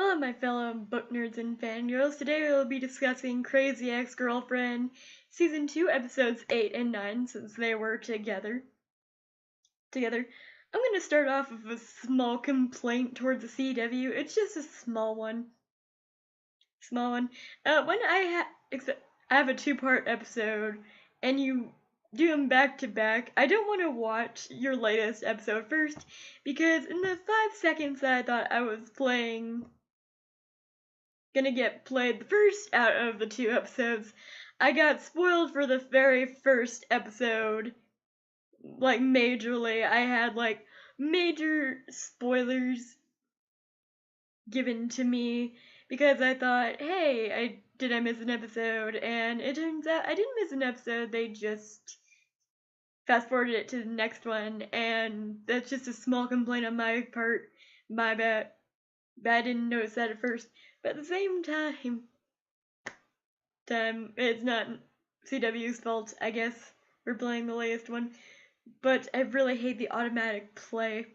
Hello, my fellow book nerds and fangirls. Today we will be discussing Crazy Ex-Girlfriend, Season 2, Episodes 8 and 9, since they were together. I'm going to start off with a small complaint towards the CW. It's just a small one. When I have a two-part episode, and you do them back to back, I don't want to watch your latest episode first, because in the 5 seconds that I thought I was gonna get played the first out of the 2 episodes, I got spoiled for the very first episode, like majorly. I had like major spoilers given to me because I thought, hey, did I miss an episode? And it turns out I didn't miss an episode, they just fast forwarded it to the next one, and that's just a small complaint on my part. My bad. I didn't notice that at first. But at the same time, it's not CW's fault, I guess, for playing the latest one. But I really hate the automatic play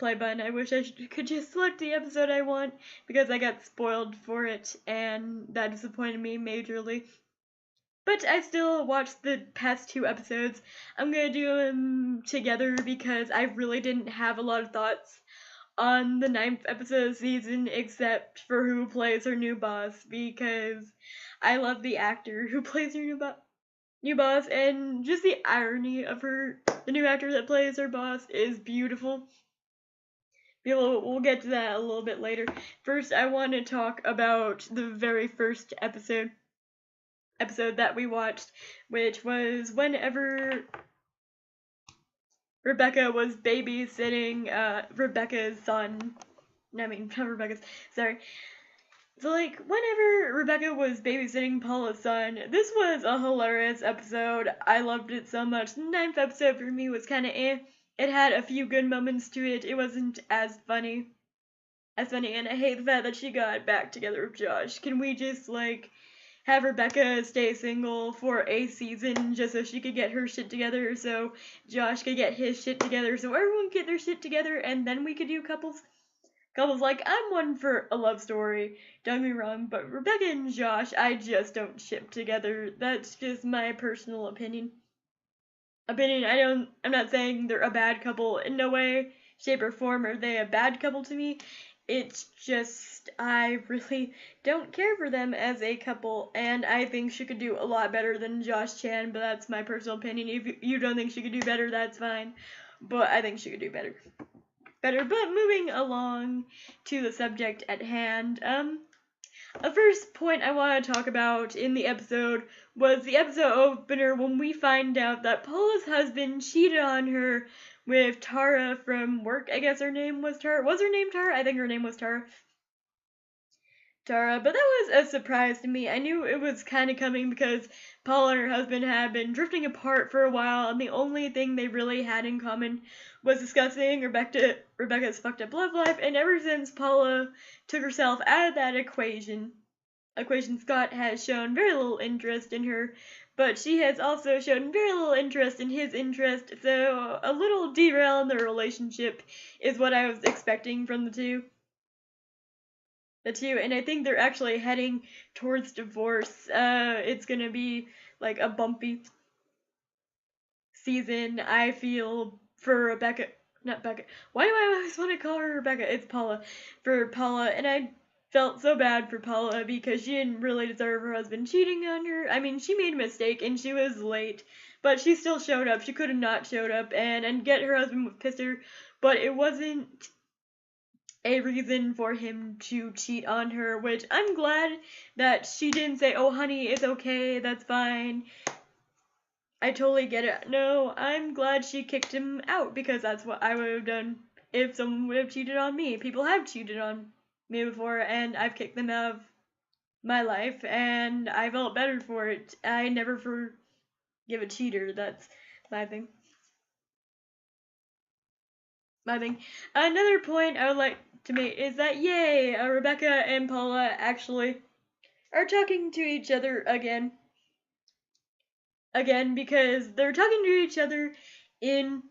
button. I wish I could just select the episode I want, because I got spoiled for it, and that disappointed me majorly. But I still watched the past 2 episodes. I'm gonna do them together because I really didn't have a lot of thoughts on the 9th episode of the season, except for who plays her new boss, because I love the actor who plays her new boss, and just the irony of the new actor that plays her boss is beautiful. We'll get to that a little bit later. First, I want to talk about the very first episode that we watched, which was whenever Rebecca was babysitting Rebecca's son. I mean, not Rebecca's, sorry. So, like, whenever Rebecca was babysitting Paula's son, this was a hilarious episode. I loved it so much. The 9th episode for me was kind of eh. It had a few good moments to it. It wasn't as funny, and I hate the fact that she got back together with Josh. Can we just, like, have Rebecca stay single for a season just so she could get her shit together, so Josh could get his shit together, so everyone could get their shit together, and then we could do couples? Like, I'm one for a love story, don't get me wrong, but Rebecca and Josh, I just don't ship together. That's just my personal opinion. I'm not saying they're a bad couple. In no way, shape, or form are they a bad couple to me. It's just, I really don't care for them as a couple, and I think she could do a lot better than Josh Chan, but that's my personal opinion. If you don't think she could do better, that's fine, but I think she could do better. But moving along to the subject at hand, the first point I want to talk about in the episode was the episode opener when we find out that Paula's husband cheated on her with Tara from work. I guess her name was Tara. Was her name Tara? I think her name was Tara. But that was a surprise to me. I knew it was kind of coming because Paula and her husband had been drifting apart for a while, and the only thing they really had in common was discussing Rebecca's fucked up love life, and ever since Paula took herself out of that equation, Scott has shown very little interest in her, but she has also shown very little interest in his interest, so a little derail in their relationship is what I was expecting from the two, and I think they're actually heading towards divorce. It's gonna be like a bumpy season, I feel, for Rebecca. Not Becca. Why do I always want to call her Rebecca? It's Paula. For Paula, and I felt so bad for Paula because she didn't really deserve her husband cheating on her. I mean, she made a mistake and she was late, but she still showed up. She could have not showed up, and get her husband would piss her, but it wasn't a reason for him to cheat on her, which I'm glad that she didn't say, oh honey, it's okay, that's fine. I totally get it. No, I'm glad she kicked him out, because that's what I would have done if someone would have cheated on me. People have cheated on me before, and I've kicked them out of my life, and I felt better for it. I never forgive a cheater. That's my thing. Another point I would like to make is that, yay, Rebecca and Paula actually are talking to each other again, because they're talking to each other in,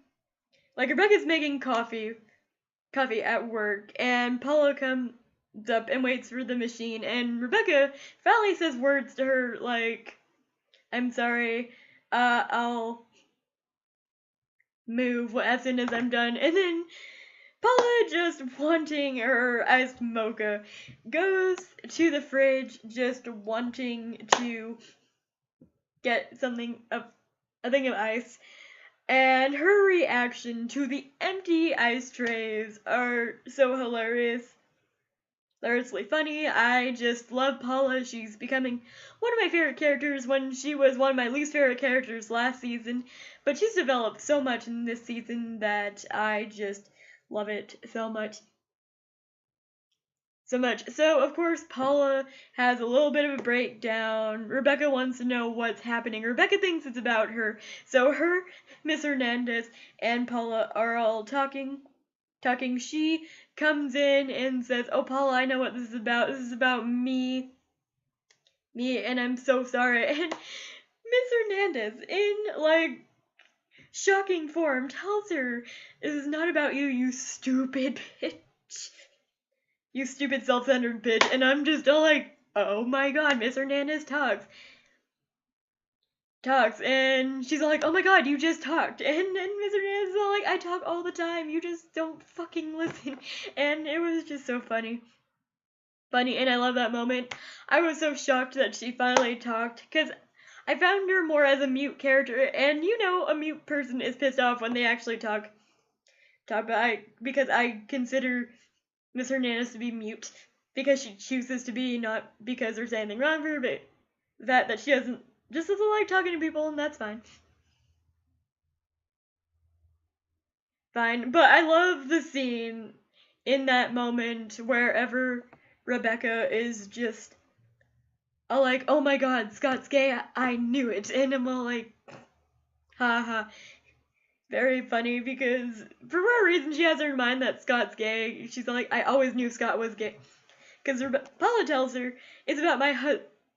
like, Rebecca's making coffee coffee at work, and Paula comes up and waits for the machine, and Rebecca finally says words to her like, "I'm sorry, I'll move as soon as I'm done," and then Paula, just wanting her iced mocha, goes to the fridge just wanting to get a thing of ice, and her reaction to the empty ice trays are so hilariously funny. I just love Paula. She's becoming one of my favorite characters when she was one of my least favorite characters last season, but she's developed so much in this season that I just love it so much. So, of course, Paula has a little bit of a breakdown. Rebecca wants to know what's happening. Rebecca thinks it's about her. So her, Miss Hernandez, and Paula are all talking. She comes in and says, "Oh, Paula, I know what this is about. This is about me, and I'm so sorry." And Miss Hernandez, in, like, shocking form, tells her, "This is not about you, you stupid bitch. You stupid self-centered bitch." And I'm just all like, oh my god, Miss Hernandez talks, and she's all like, "Oh my god, you just talked," and Miss Hernandez is all like, "I talk all the time, you just don't fucking listen," and it was just so funny, and I love that moment. I was so shocked that she finally talked, because I found her more as a mute character, and you know a mute person is pissed off when they actually talk, because I consider Miss Hernandez to be mute because she chooses to be, not because there's anything wrong with her, but that she doesn't like talking to people, and that's fine. But I love the scene in that moment wherever Rebecca is just all like, "Oh my god, Scott's gay, I knew it," and I'm all like, haha. Very funny, because for whatever reason she has in her mind that Scott's gay. She's like, "I always knew Scott was gay." Because Paula tells her, "It's about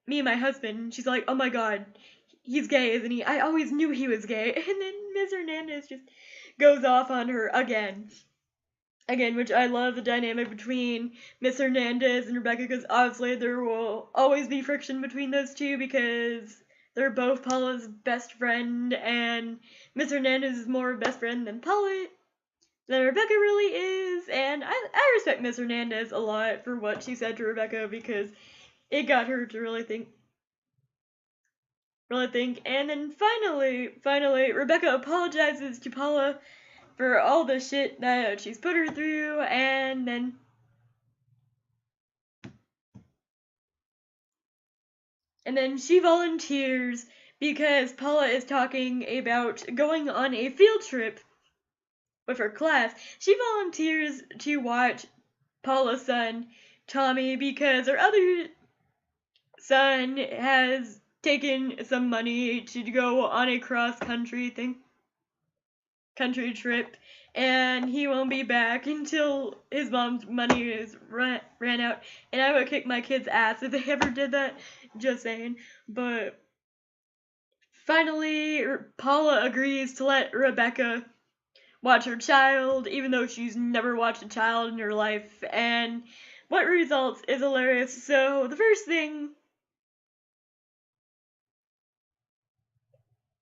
me and my husband." She's like, "Oh my god, he's gay, isn't he? I always knew he was gay." And then Miss Hernandez just goes off on her again, which I love the dynamic between Miss Hernandez and Rebecca, because obviously there will always be friction between those two because they're both Paula's best friend, and Miss Hernandez is more of a best friend than Rebecca really is, and I respect Miss Hernandez a lot for what she said to Rebecca, because it got her to really think. And then finally, Rebecca apologizes to Paula for all the shit that she's put her through, and then she volunteers because Paula is talking about going on a field trip with her class. She volunteers to watch Paula's son, Tommy, because her other son has taken some money to go on a country trip, and he won't be back until his mom's money is ran out. And I would kick my kid's ass if they ever did that, just saying. But finally, Paula agrees to let Rebecca watch her child, even though she's never watched a child in her life, and what results is hilarious. So the first thing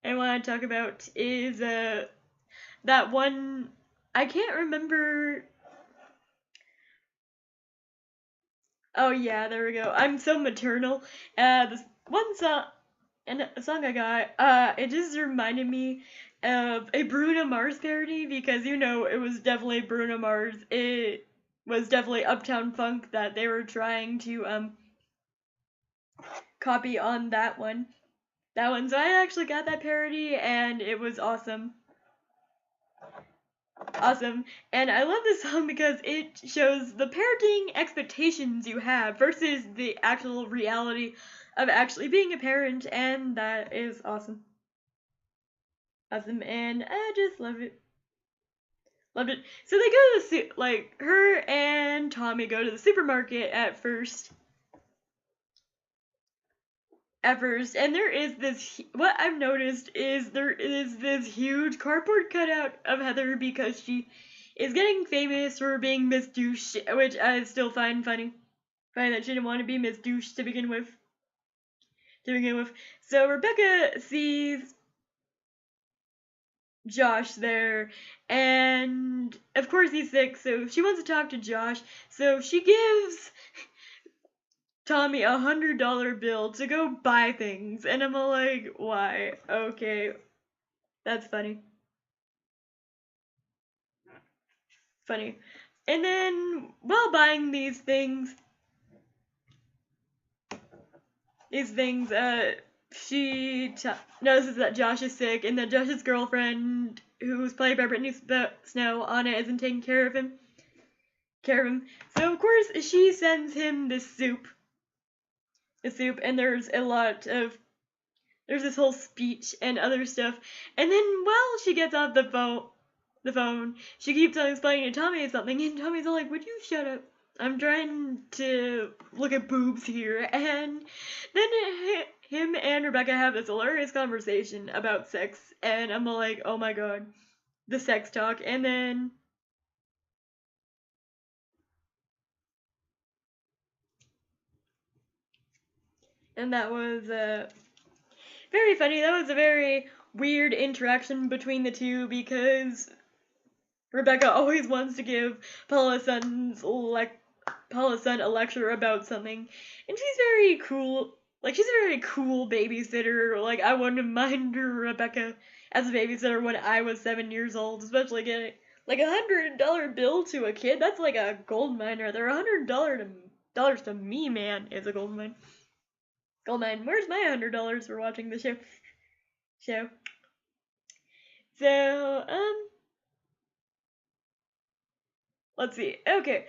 I want to talk about is that one, I can't remember. Oh yeah, there we go. I'm so maternal. This one song, and a song I got, it just reminded me of a Bruno Mars parody, because you know it was definitely Bruno Mars. It was definitely Uptown Funk that they were trying to copy on that one. So I actually got that parody, and it was awesome. And I love this song because it shows the parenting expectations you have versus the actual reality of actually being a parent, and that is awesome. And I just love it. Loved it. So they go to her and Tommy go to the supermarket at first, and there is this, what I've noticed is there is this huge cardboard cutout of Heather, because she is getting famous for being Miss Douche, which I still find funny. Funny that she didn't want to be Miss Douche to begin with. So Rebecca sees Josh there, and of course he's sick, so she wants to talk to Josh, so she gives Tommy $100 bill to go buy things, and I'm all like, why? Okay, that's funny. And then, while buying these things, she notices that Josh is sick, and that Josh's girlfriend, who's played by Brittany Snow, Anna, isn't taking care of him. So of course she sends him this soup. And there's this whole speech and other stuff. And then while she gets off the phone, she keeps on explaining to Tommy something, and Tommy's all like, "Would you shut up? I'm trying to look at boobs here." And then him and Rebecca have this hilarious conversation about sex, and I'm all like, oh my god, the sex talk. And then that was very funny. That was a very weird interaction between the two, because Rebecca always wants to give Paula's son a lecture about something, and she's very cool. Like, she's a very cool babysitter. Like, I wouldn't mind Rebecca as a babysitter when I was 7 years old, especially getting like $100 bill to a kid. That's like a gold mine right there. $100 to me, man, is a gold mine. Where's my $100 for watching the show? So, let's see. Okay,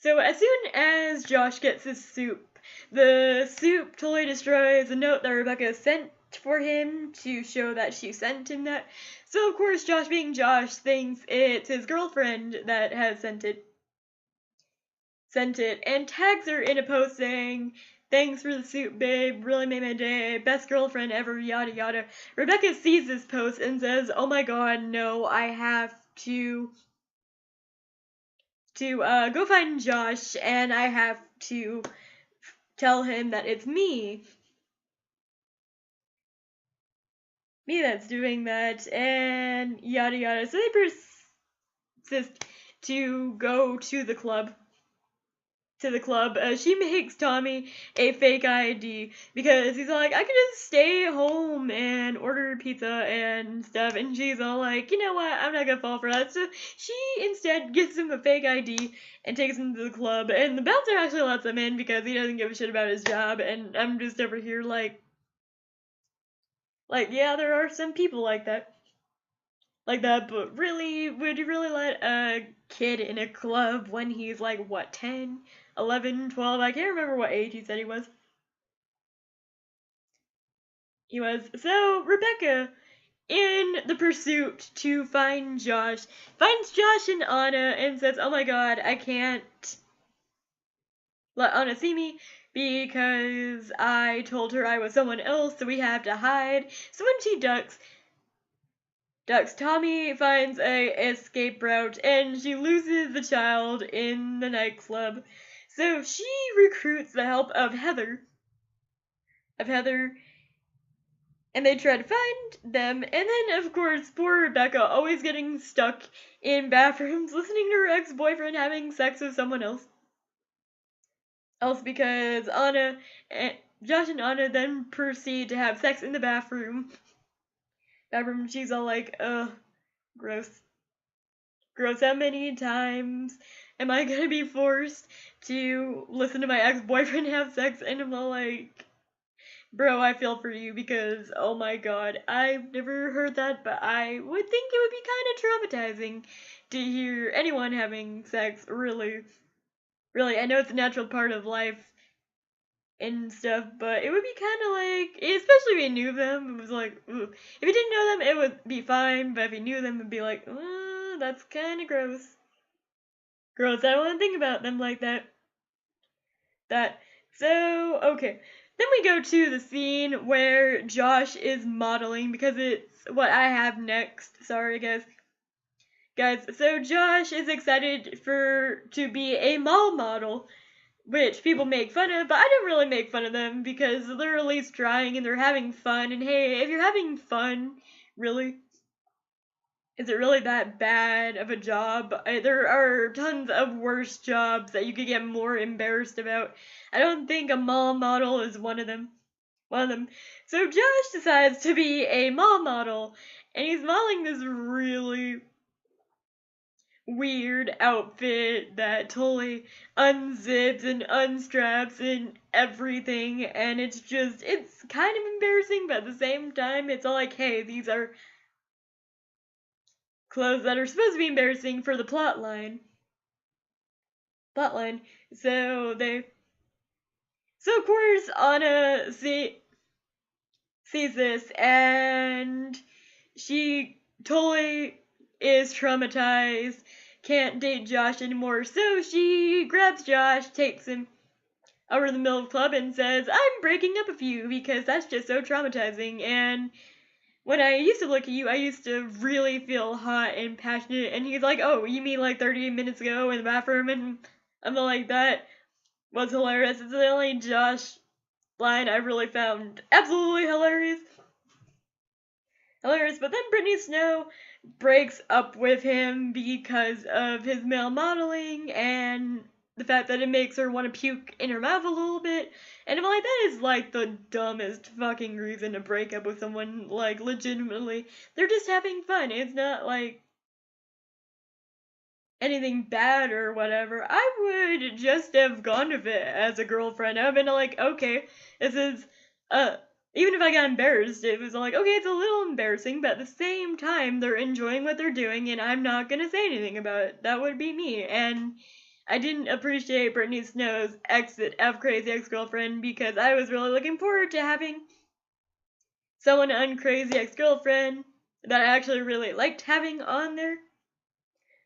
so as soon as Josh gets his soup, the soup totally destroys a note that Rebecca sent for him to show that she sent him that. So of course, Josh being Josh thinks it's his girlfriend that has sent it, and tags her in a post saying, "Thanks for the soup, babe, really made my day, best girlfriend ever, yada yada." Rebecca sees this post and says, "Oh my god, no, I have to go find Josh, and I have to tell him that it's me that's doing that," and yada yada. So they persist to go to the club. She makes Tommy a fake ID because he's like, "I can just stay home and order pizza and stuff," and she's all like, "You know what, I'm not gonna fall for that." So she instead gives him a fake ID and takes him to the club, and the bouncer actually lets him in because he doesn't give a shit about his job, and I'm just over here like, yeah, there are some people like that. But really, would you really let a kid in a club when he's like, what, 10, 11, 12? I can't remember what age he said he was. So Rebecca, in the pursuit to find Josh, finds Josh and Anna and says, "Oh my god, I can't let Anna see me because I told her I was someone else, so we have to hide." So when she ducks, Tommy finds a escape route, and she loses the child in the nightclub. So she recruits the help of Heather, and they try to find them. And then, of course, poor Rebecca, always getting stuck in bathrooms, listening to her ex-boyfriend having sex with someone else. Because Josh and Anna then proceed to have sex in the bathroom. She's all like, "Ugh, gross. How many times am I gonna be forced to listen to my ex-boyfriend have sex?" And I'm all like, bro, I feel for you, because, oh my god, I've never heard that, but I would think it would be kind of traumatizing to hear anyone having sex, really. I know it's a natural part of life and stuff, but it would be kind of like, especially if you knew them, it was like, ugh. If you didn't know them, it would be fine, but if you knew them, it'd be like, that's kind of gross. I don't want to think about them like that. So, okay. Then we go to the scene where Josh is modeling, because it's what I have next. Sorry, guys. So Josh is excited to be a mall model, which people make fun of, but I don't really make fun of them because they're at least trying and they're having fun. And hey, if you're having fun, really, is it really that bad of a job? There are tons of worse jobs that you could get more embarrassed about. I don't think a mall model is one of them. So Josh decides to be a mall model, and he's modeling this really weird outfit that totally unzips and unstraps and everything, and it's kind of embarrassing, but at the same time, it's all like, hey, these are clothes that are supposed to be embarrassing for the plot line. So of course Anna sees this, and she totally is traumatized, can't date Josh anymore, so she grabs Josh, takes him over to the middle of the club and says, I'm breaking up with you because that's just so traumatizing, and when I used to look at you, I used to really feel hot and passionate. And he's like, oh, you mean like 30 minutes ago in the bathroom? And I'm like, that was hilarious. It's the only Josh line I really found absolutely hilarious. But then Brittany Snow breaks up with him because of his male modeling and the fact that it makes her want to puke in her mouth a little bit. And I'm like, that is like the dumbest fucking reason to break up with someone, like, legitimately. They're just having fun. It's not like anything bad or whatever. I would just have gone with it as a girlfriend. I would have been like, okay, this is, even if I got embarrassed, it was like, okay, it's a little embarrassing, but at the same time, they're enjoying what they're doing, and I'm not gonna say anything about it. That would be me, and I didn't appreciate Brittany Snow's exit of Crazy Ex-Girlfriend because I was really looking forward to having someone on Crazy Ex-Girlfriend that I actually really liked having on there.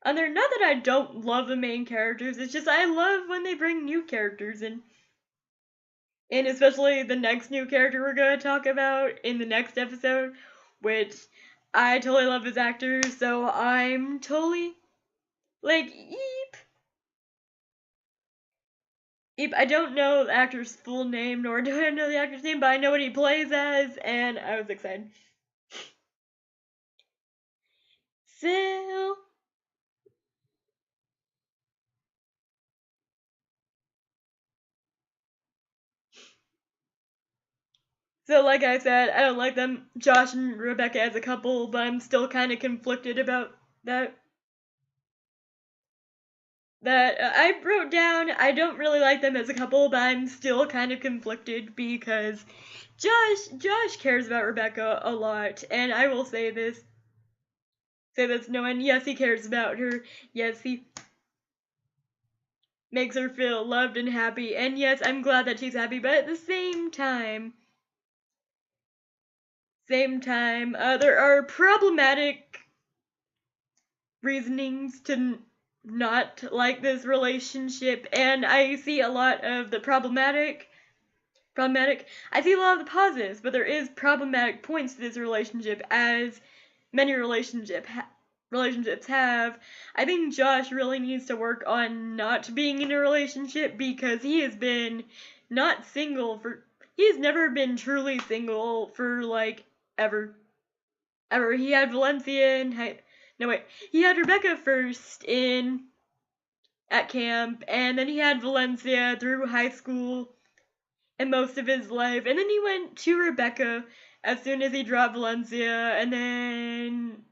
Not that I don't love the main characters, it's just I love when they bring new characters in. And especially the next new character we're going to talk about in the next episode, which I totally love his actor, so I'm totally like, Eep. I don't know the actor's full name, nor do I know the actor's name, but I know what he plays as, and I was excited. So like I said, I don't like them, Josh and Rebecca as a couple, but I'm still kind of conflicted about that. I wrote down, I don't really like them as a couple, but I'm still kind of conflicted because Josh cares about Rebecca a lot, and I will say this no one, yes, he cares about her, yes, he makes her feel loved and happy, and yes, I'm glad that she's happy, but at the same time, there are problematic reasonings to not like this relationship, and I see a lot of the problematic. I see a lot of the positives, but there is problematic points to this relationship, as many relationships have. I think Josh really needs to work on not being in a relationship because he has been not single he's never been truly single for like ever. He had Valencia he had Rebecca first at camp, and then he had Valencia through high school and most of his life, and then he went to Rebecca as soon as he dropped Valencia, and then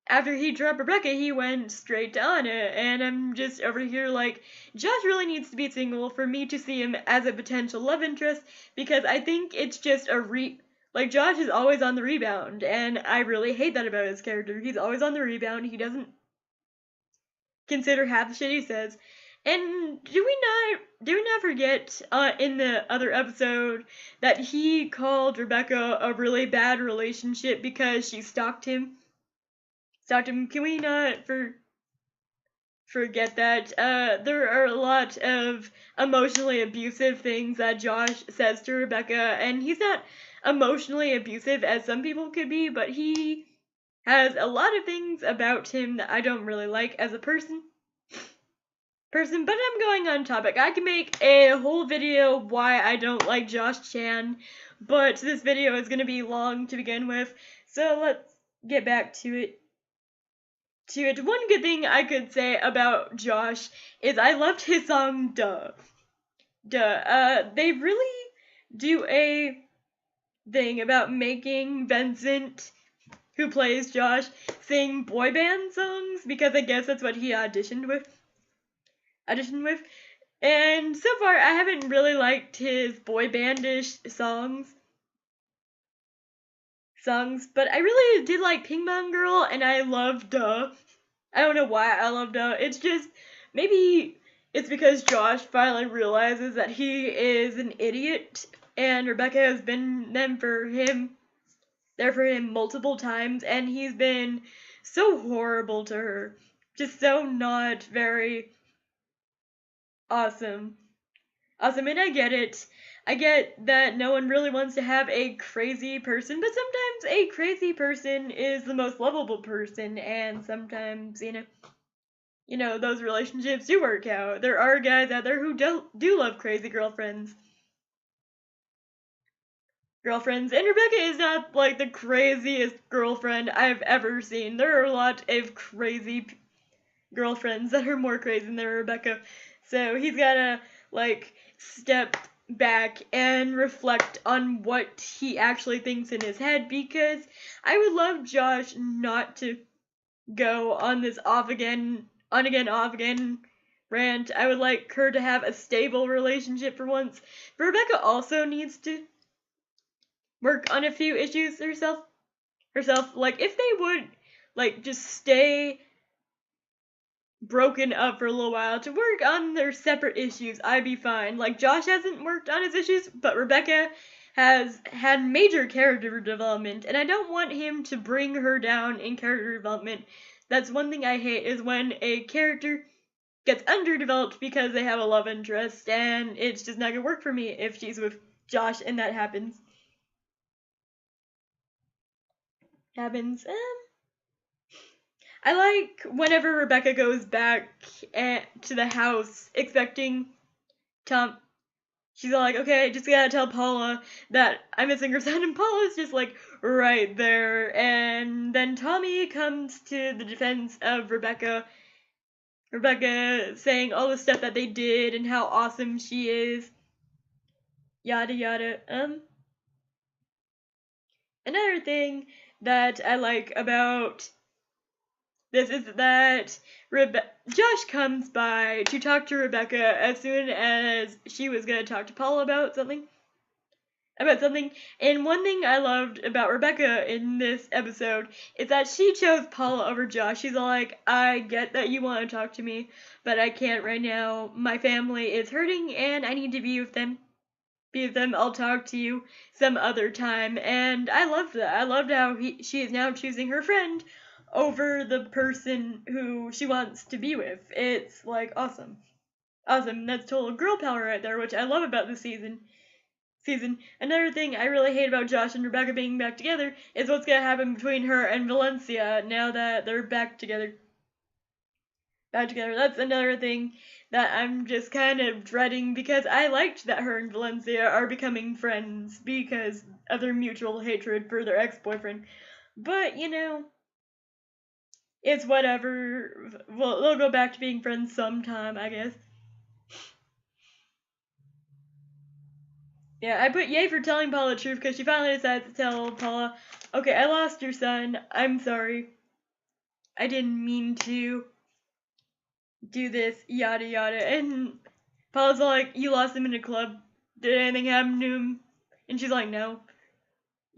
after he dropped Rebecca, he went straight to Anna, and I'm just over here like, Josh really needs to be single for me to see him as a potential love interest, because I think it's just like, Josh is always on the rebound, and I really hate that about his character. He's always on the rebound. He doesn't consider half the shit he says. And do we not forget in the other episode that he called Rebecca a really bad relationship because she stalked him? Can we not forget that. There are a lot of emotionally abusive things that Josh says to Rebecca, and he's not emotionally abusive as some people could be, but he has a lot of things about him that I don't really like as a person. But I'm going on topic. I can make a whole video why I don't like Josh Chan, but this video is going to be long to begin with, so let's get back to it. One good thing I could say about Josh is I loved his song Duh. They really do a thing about making Vincent, who plays Josh, sing boy band songs, because I guess that's what he auditioned with. And so far I haven't really liked his boy bandish songs, but I really did like Ping Pong Girl, and I love Duh. I don't know why I love Duh. It's just, maybe it's because Josh finally realizes that he is an idiot, and Rebecca has been there for him multiple times, and he's been so horrible to her. Just so not very awesome. And I get it. I get that no one really wants to have a crazy person, but sometimes a crazy person is the most lovable person, and sometimes, those relationships do work out. There are guys out there who do love crazy girlfriends. And Rebecca is not, like, the craziest girlfriend I've ever seen. There are a lot of crazy girlfriends that are more crazy than Rebecca, so he's gotta, like, step back and reflect on what he actually thinks in his head, because I would love Josh not to go on this off again rant. I would like her to have a stable relationship for once. But Rebecca also needs to work on a few issues herself. Like, if they would, like, just stay broken up for a little while to work on their separate issues, I'd be fine. Like, Josh hasn't worked on his issues, but Rebecca has had major character development, and I don't want him to bring her down in character development. That's one thing I hate, is when a character gets underdeveloped because they have a love interest, and it's just not gonna work for me if she's with Josh and that happens. I like whenever Rebecca goes back to the house expecting Tom. She's all like, okay, just gotta tell Paula that I'm missing her son, and Paula's just like right there. And then Tommy comes to the defense of Rebecca saying all the stuff that they did and how awesome she is. Yada yada. Another thing that I like about this is that Josh comes by to talk to Rebecca as soon as she was gonna talk to Paula about something. And one thing I loved about Rebecca in this episode is that she chose Paula over Josh. She's all like, I get that you want to talk to me, but I can't right now. My family is hurting and I need to be with them. I'll talk to you some other time. And I loved that. I loved how she is now choosing her friend over the person who she wants to be with. It's like awesome. That's total girl power right there, which I love about this season. Another thing I really hate about Josh and Rebecca being back together is what's gonna happen between her and Valencia now that they're back together. That's another thing that I'm just kind of dreading, because I liked that her and Valencia are becoming friends because of their mutual hatred for their ex-boyfriend. But, it's whatever. Well, they'll go back to being friends sometime, I guess. Yeah, I put yay for telling Paula the truth, because she finally decides to tell Paula, okay, I lost your son. I'm sorry. I didn't mean to do this, yada yada. And Paula's like, you lost him in a club. Did anything happen to him? And she's like, no.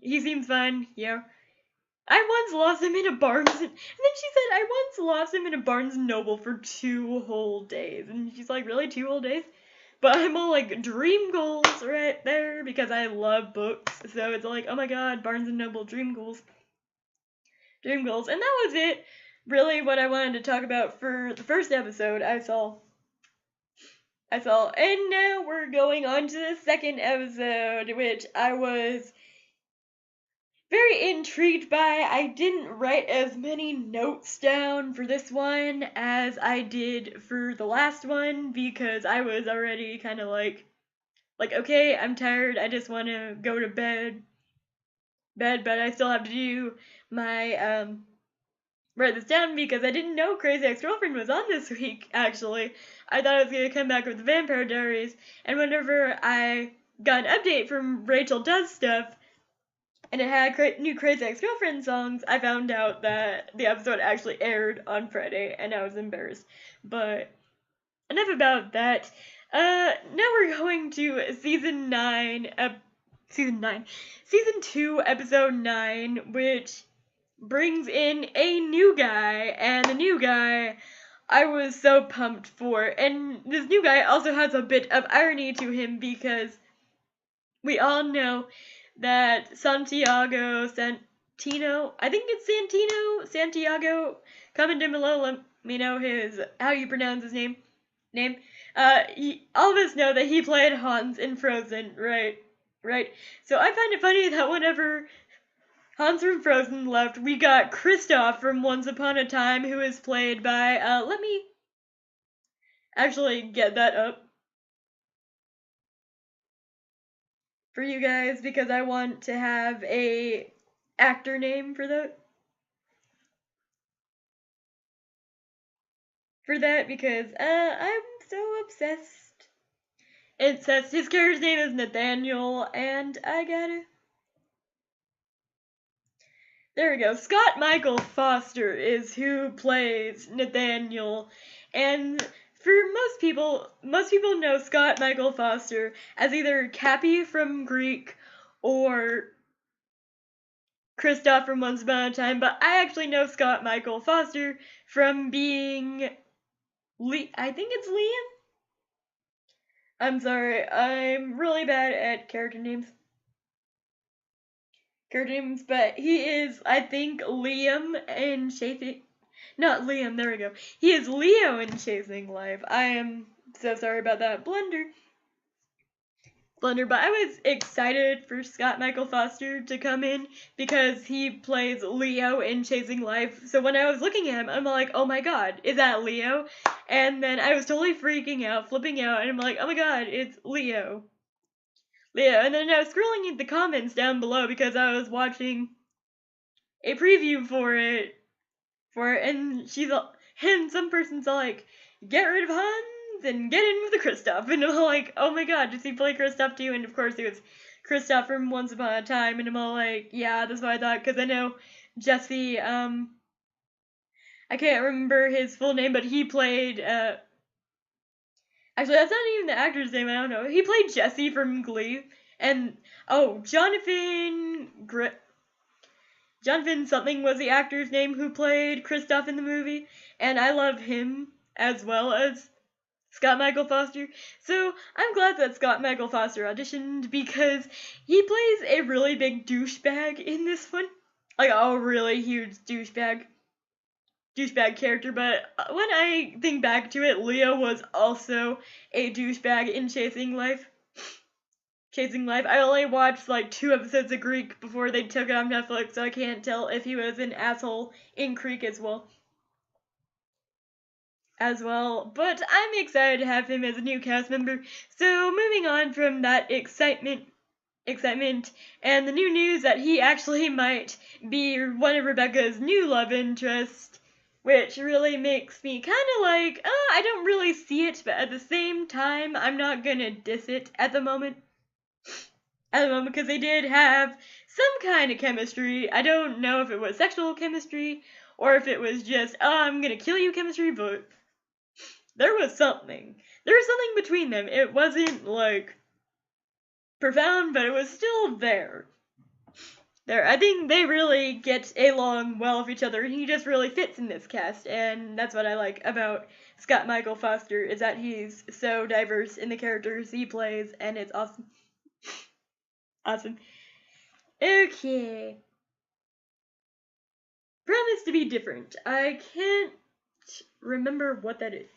He seems fine, yeah. I once lost him in a Barnes, and then she said, I once lost him in a Barnes & Noble for 2 whole days. And she's like, really, 2 whole days? But I'm all like, dream goals right there, because I love books. So it's like, oh my god, Barnes & Noble dream goals. And that was it. really what I wanted to talk about for the first episode, I saw. And now we're going on to the second episode, which I was very intrigued by. I didn't write as many notes down for this one as I did for the last one because I was already kind of like, okay, I'm tired. I just want to go to bed, but I still have to do my write this down because I didn't know Crazy Ex-Girlfriend was on this week, actually. I thought it was going to come back with the Vampire Diaries, and whenever I got an update from Rachel Does Stuff, and it had new Crazy Ex-Girlfriend songs, I found out that the episode actually aired on Friday, and I was embarrassed. But enough about that. Now we're going to Season 2, Episode 9, which brings in a new guy, and the new guy I was so pumped for. And this new guy also has a bit of irony to him because we all know that Santiago Santino, I think it's Santiago, comment down below, let me know how you pronounce his name. All of us know that he played Hans in Frozen, right? So I find it funny that whenever Hans from Frozen left, we got Kristoff from Once Upon a Time, who is played by, let me actually get that up for you guys, because I want to have a actor name for that. Because, I'm so obsessed. It says his character's name is Nathaniel, and I gotta... There we go. Scott Michael Foster is who plays Nathaniel, and for most people know Scott Michael Foster as either Cappy from Greek or Kristoff from Once Upon a Time, but I actually know Scott Michael Foster from being I think it's Liam? I'm sorry, I'm really bad at character names, but he is, I think, Liam in Chasing... Not Liam, there we go. He is Leo in Chasing Life. I am so sorry about that blunder, but I was excited for Scott Michael Foster to come in because he plays Leo in Chasing Life. So when I was looking at him, I'm like, oh my god, is that Leo? And then I was totally freaking out, flipping out, and I'm like, oh my god, it's Leo. And then I was scrolling in the comments down below because I was watching a preview for it, and some person's like, get rid of Hans and get in with the Kristoff, and I'm like, oh my god, does he play Kristoff too? And of course it was Kristoff from Once Upon a Time, and I'm all like, yeah, that's what I thought, because I know Jesse, I can't remember his full name, but he played, actually, that's not even the actor's name, I don't know, he played Jesse from Glee, and, oh, Jonathan something was the actor's name who played Kristoff in the movie, and I love him as well as Scott Michael Foster. So I'm glad that Scott Michael Foster auditioned because he plays a really big douchebag in this one. Like a really huge douchebag character, but when I think back to it, Leo was also a douchebag in Chasing Life. I only watched like 2 episodes of Greek before they took it on Netflix, so I can't tell if he was an asshole in Greek as well. But I'm excited to have him as a new cast member. So moving on from that excitement, and the new news that he actually might be one of Rebecca's new love interests, which really makes me kind of like, I don't really see it, but at the same time, I'm not gonna diss it at the moment. Because they did have some kind of chemistry. I don't know if it was sexual chemistry or if it was just, I'm gonna kill you chemistry, but there was something. There was something between them. It wasn't, like, profound, but it was still there. I think they really get along well with each other, and he just really fits in this cast, and that's what I like about Scott Michael Foster, is that he's so diverse in the characters he plays, and it's awesome. Okay. promise to be different. I can't remember what that is.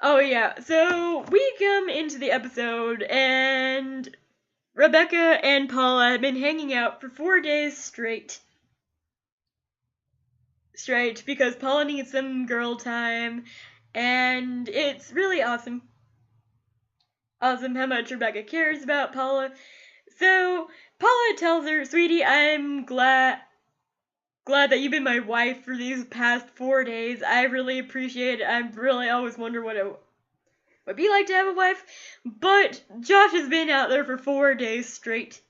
Oh yeah, so we come into the episode and Rebecca and Paula have been hanging out for 4 days straight. Because Paula needs some girl time, and it's really awesome. Awesome how much Rebecca cares about Paula. So Paula tells her, "Sweetie, I'm glad that you've been my wife for these past 4 days. I really appreciate it. I've really always wondered what it would be like to have a wife. But Josh has been out there for 4 days straight,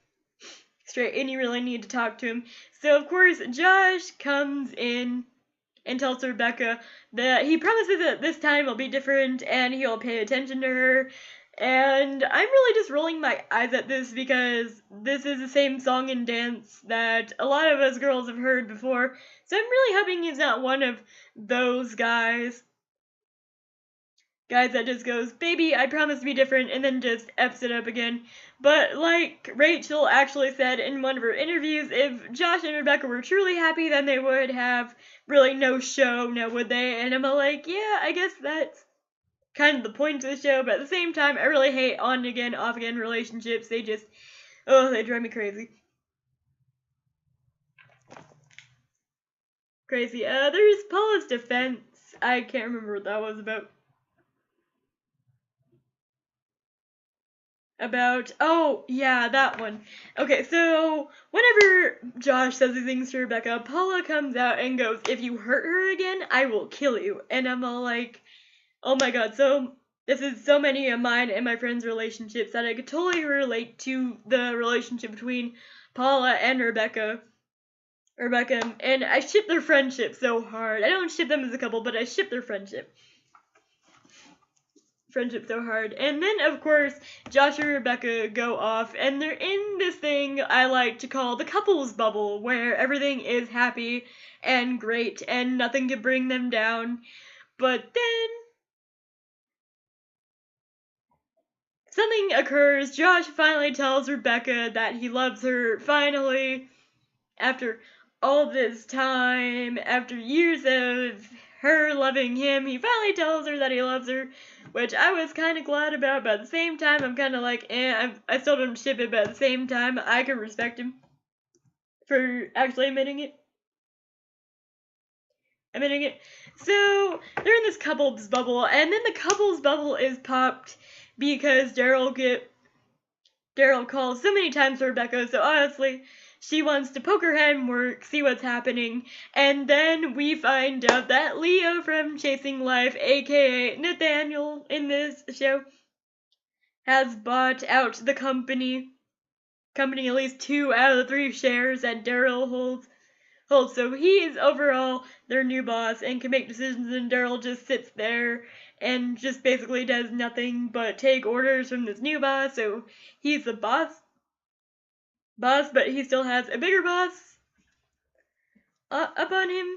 and you really need to talk to him." So of course Josh comes in and tells Rebecca that he promises that this time will be different and he'll pay attention to her. And I'm really just rolling my eyes at this because this is the same song and dance that a lot of us girls have heard before. So I'm really hoping he's not one of those guys that just goes, "Baby, I promise to be different," and then just F's it up again. But like Rachel actually said in one of her interviews, if Josh and Rebecca were truly happy, then they would have really no show, now would they? And I'm like, yeah, I guess that's kind of the point of the show, but at the same time, I really hate on again, off again relationships. They just, they drive me crazy. There's Paula's defense. I can't remember what that was about. Oh, yeah, that one. Okay, so whenever Josh says these things to Rebecca, Paula comes out and goes, "If you hurt her again, I will kill you." And I'm all like, oh my god, so this is so many of mine and my friends' relationships that I could totally relate to the relationship between Paula and Rebecca. And I ship their friendship so hard. I don't ship them as a couple, but I ship their friendship so hard. And then, of course, Josh and Rebecca go off, and they're in this thing I like to call the couples bubble, where everything is happy and great, and nothing can bring them down. But then something occurs. Josh finally tells Rebecca that he loves her, finally, after all this time, after years of her loving him, he finally tells her that he loves her, which I was kind of glad about, but at the same time, I'm kind of like, I still don't ship it, but at the same time, I can respect him for actually admitting it. So, they're in this couples bubble, and then the couples bubble is popped because Daryl calls so many times to Rebecca, so honestly, she wants to poke her head and work, see what's happening, and then we find out that Leo from Chasing Life, aka Nathaniel in this show, has bought out the company at least 2 out of the 3 shares that Daryl holds. So he is overall their new boss and can make decisions, and Daryl just sits there and just basically does nothing but take orders from this new boss. So he's the boss, but he still has a bigger boss up on him,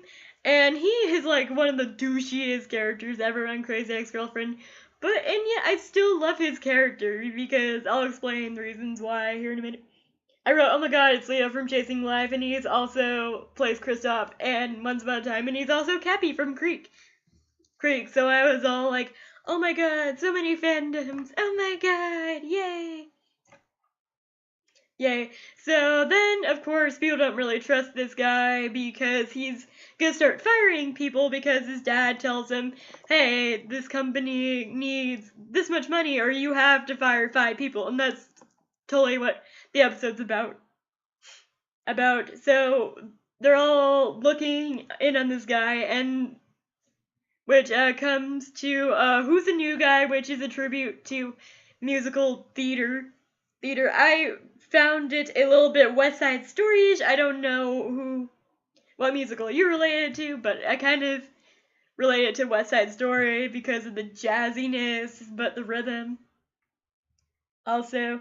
and he is like one of the douchiest characters ever on Crazy Ex-Girlfriend. And yet I still love his character because I'll explain the reasons why here in a minute. I wrote, oh my god, it's Leo from Chasing Life, and he's also plays Kristoff and Once Upon a Time, and he's also Cappy from Creek. So I was all like, oh my god, so many fandoms, oh my god, yay. So then, of course, people don't really trust this guy because he's gonna start firing people because his dad tells him, hey, this company needs this much money or you have to fire 5 people, and that's totally what the episode's about. So they're all looking in on this guy, and which comes to Who's the New Guy, which is a tribute to musical theater. I found it a little bit West Side Story-ish. I don't know what musical you related to, but I kind of related to West Side Story because of the jazziness, but the rhythm also,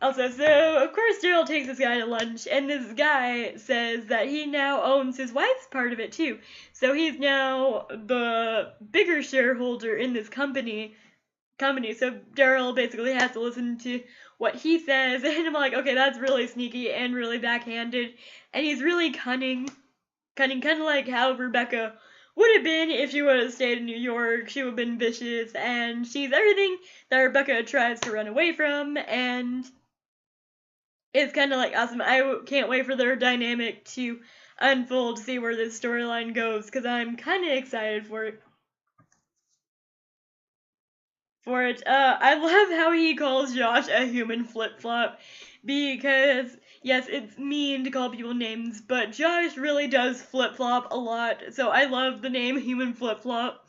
so of course Daryl takes this guy to lunch, and this guy says that he now owns his wife's part of it too. So he's now the bigger shareholder in this company, company, so Daryl basically has to listen to what he says, and I'm like, okay, that's really sneaky and really backhanded, and he's really cunning, kind of like how Rebecca would have been if she would have stayed in New York. She would have been vicious, and she's everything that Rebecca tries to run away from, and it's kind of like awesome. I can't wait for their dynamic to unfold, to see where this storyline goes, because I'm kind of excited for it. I love how he calls Josh a human flip-flop, because, yes, it's mean to call people names, but Josh really does flip-flop a lot, so I love the name human flip-flop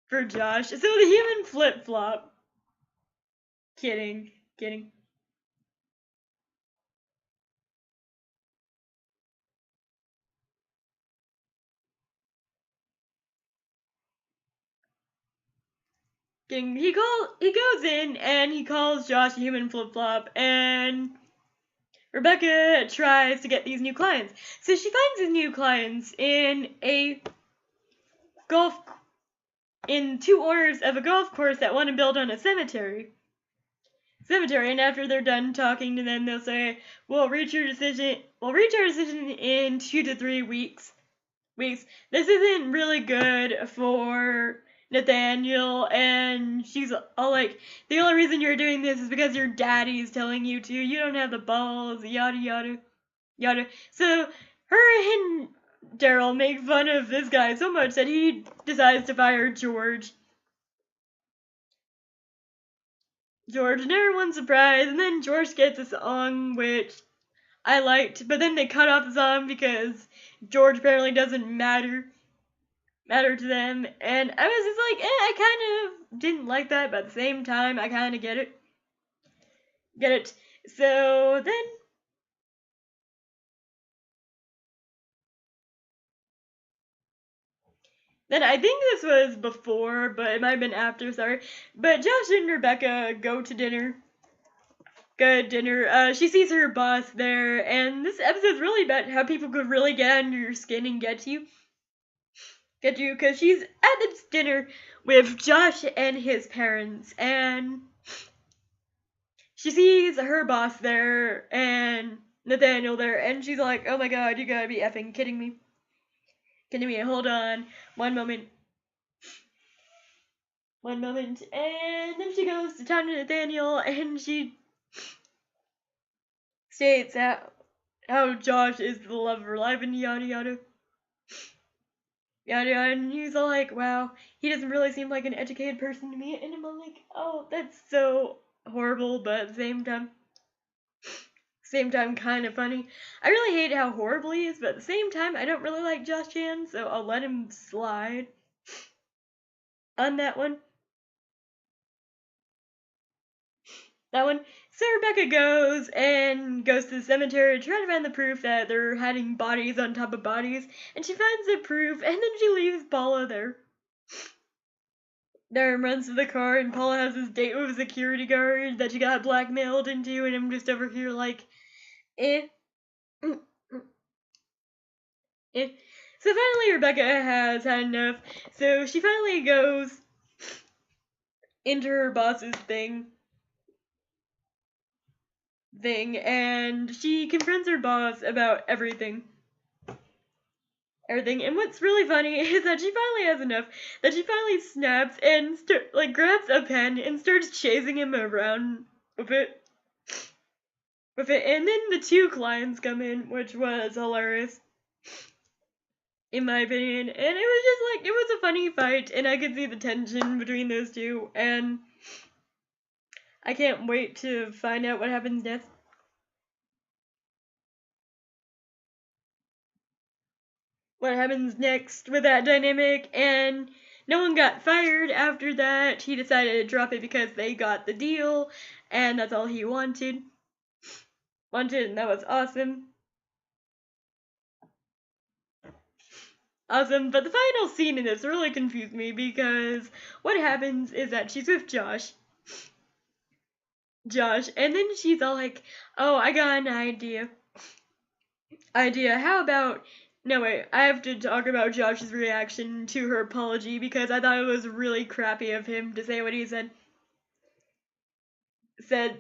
for Josh. So the human flip-flop, kidding. He goes in and he calls Josh a human flip-flop, and Rebecca tries to get these new clients. So she finds these new clients in two owners of a golf course that want to build on a cemetery. And after they're done talking to them, they'll say, we'll reach our decision in 2 to 3 weeks. This isn't really good for Nathaniel, and she's all like, the only reason you're doing this is because your daddy's telling you to. You don't have the balls, yada yada yada. So her and Daryl make fun of this guy so much that he decides to fire George. And everyone's surprised, and then George gets a song which I liked, but then they cut off the song because George apparently doesn't matter to them, and I was just like, I kind of didn't like that, but at the same time, I kind of get it. So then I think this was before, but it might have been after, sorry. But Josh and Rebecca go to dinner. She sees her boss there, and this episode's really about how people could really get under your skin and get you, because she's at this dinner with Josh and his parents, and she sees her boss there and Nathaniel there, and she's like, oh my god, you gotta be effing kidding me. Hold on, one moment. And then she goes to town to Nathaniel, and she states how Josh is the love of her life, and yada yada. And he's all like, wow, he doesn't really seem like an educated person to me, and I'm all like, oh, that's so horrible, but at the same time kind of funny. I really hate how horrible he is, but at the same time, I don't really like Josh Chan, so I'll let him slide on that one. So Rebecca goes to the cemetery to try to find the proof that they're hiding bodies on top of bodies, and she finds the proof, and then she leaves Paula there. Runs to the car, and Paula has this date with a security guard that she got blackmailed into, and I'm just over here like, eh. So finally Rebecca has had enough, so she finally goes into her boss's thing, and she confronts her boss about everything. And what's really funny is that she finally has enough, that she finally snaps and grabs a pen and starts chasing him around with it. And then the two clients come in, which was hilarious, in my opinion. And it was just like, it was a funny fight, and I could see the tension between those two, and I can't wait to find out what happens next. What happens next with that dynamic, and no one got fired after that. He decided to drop it because they got the deal, and that's all he wanted, and that was awesome. But the final scene in this really confused me, because what happens is that she's with Josh, and then she's all like, oh, I got an idea. How about No, wait, I have to talk about Josh's reaction to her apology because I thought it was really crappy of him to say what he said.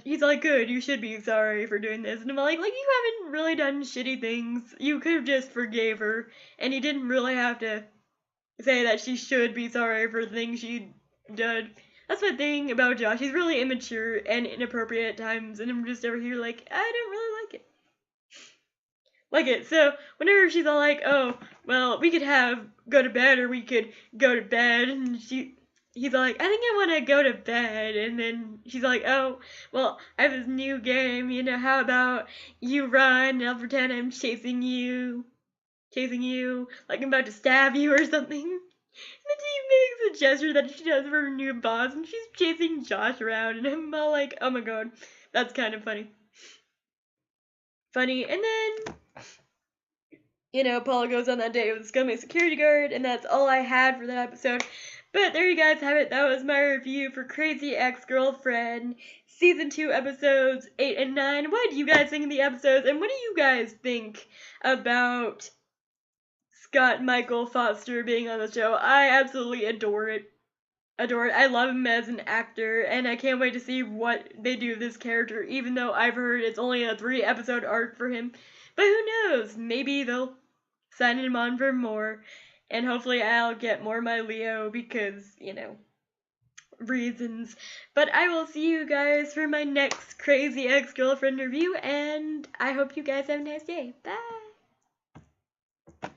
He's like, good, you should be sorry for doing this. And I'm like, you haven't really done shitty things. You could have just forgave her, and you didn't really have to say that she should be sorry for the things she did. That's my thing about Josh. He's really immature and inappropriate at times, and I'm just over here like, I don't really like it. So whenever she's all like, oh, well, we could go to bed, or we could go to bed, and he's all like, I think I want to go to bed, and then she's like, oh, well, I have this new game, how about you run, and I'll pretend I'm chasing you, like I'm about to stab you or something. And then she makes a gesture that she does for her new boss, and she's chasing Josh around, and I'm all like, oh my god, that's kind of funny. And then, Paula goes on that date with the scummy security guard, and that's all I had for that episode. But there you guys have it. That was my review for Crazy Ex-Girlfriend, Season 2, Episodes 8 and 9. What do you guys think of the episodes, and what do you guys think about Scott Michael Foster being on the show? I absolutely adore it. I love him as an actor, and I can't wait to see what they do with this character, even though I've heard it's only a 3-episode arc for him. But who knows? Maybe they'll sign him on for more, and hopefully I'll get more of my Leo because, reasons. But I will see you guys for my next Crazy Ex-Girlfriend review, and I hope you guys have a nice day. Bye!